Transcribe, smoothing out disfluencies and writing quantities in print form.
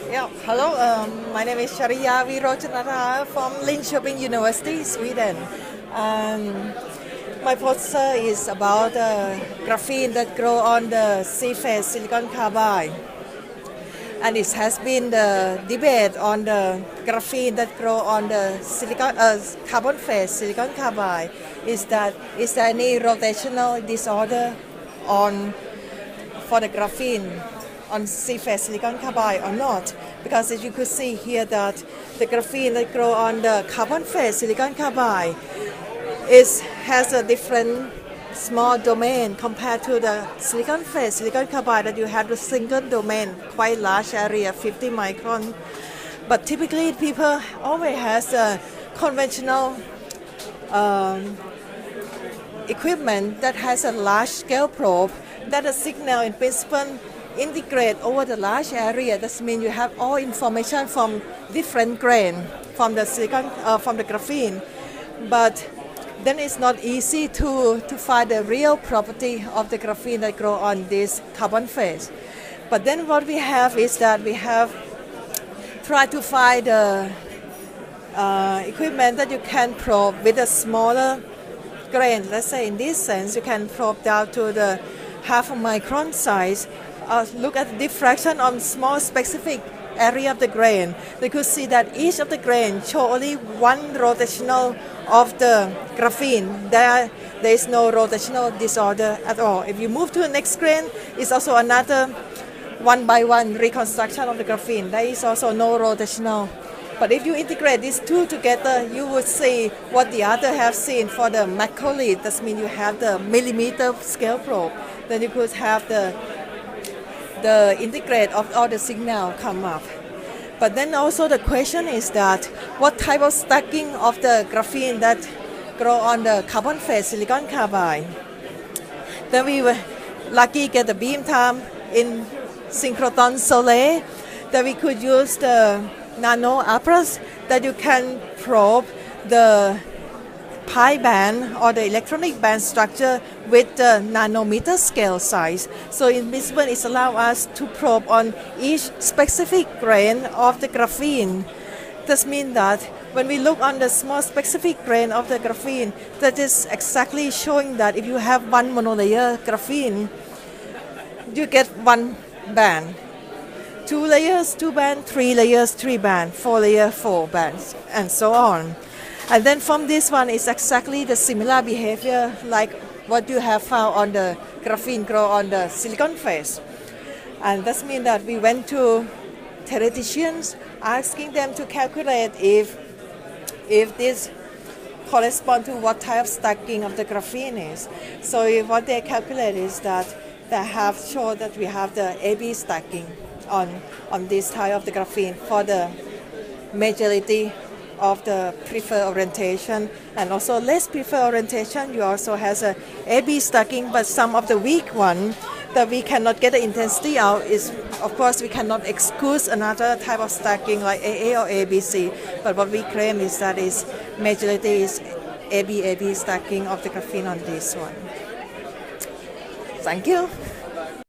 Yeah, hello. My name is Chariya Virojanadara from Linköping University, Sweden. Um, my poster is about graphene that grow on the C-phase silicon carbide. And it has been the debate on the graphene that grow on the carbon phase silicon carbide. Is there any rotational disorder on for the graphene on C-phase silicon carbide or not? Because as you could see here that the graphene that grow on the carbon phase silicon carbide has a different small domain compared to the silicon phase silicon carbide that you have the single domain, quite large area, 50 micron. But typically people always has a conventional equipment that has a large scale probe that the signal in principle integrate over the large area. That means you have all information from different grain from the from the graphene, but then it's not easy to find the real property of the graphene that grow on this carbon phase. But then what we have is that we have tried to find the equipment that you can probe with a smaller grain. Let's say in this sense, you can probe down to the half a micron size. Look at the diffraction on small specific area of the grain. They could see that each of the grain show only one rotational of the graphene. There is no rotational disorder at all. If you move to the next grain, it's also another one by one reconstruction of the graphene. There is also no rotational. But if you integrate these two together, you would see what the other have seen for the macrolith. That means you have the millimeter scale probe. Then you could have the integrate of all the signal come up. But then also the question is that what type of stacking of the graphene that grow on the carbon phase silicon carbide. Then we were lucky get the beam time in synchrotron solar that we could use the nano apparatus that you can probe the pi band or the electronic band structure with the nanometer scale size. So in this one, it allows us to probe on each specific grain of the graphene. This means that when we look on the small specific grain of the graphene, that is exactly showing that if you have one monolayer graphene, you get one band. 2 layers, 2 band, 3 layers, 3 band, 4 layers, 4 bands, and so on. And then from this one is exactly the similar behavior like what you have found on the graphene grow on the silicon phase. And that means that we went to theoreticians asking them to calculate if this corresponds to what type of stacking of the graphene is. So what they calculate is that they have shown that we have the AB stacking on this type of the graphene for the majority of the preferred orientation, and also less preferred orientation. You also has a AB stacking, but some of the weak one that we cannot get the intensity out is, of course, we cannot exclude another type of stacking like AA or ABC. But what we claim is that is majority is AB stacking of the graphene on this one. Thank you.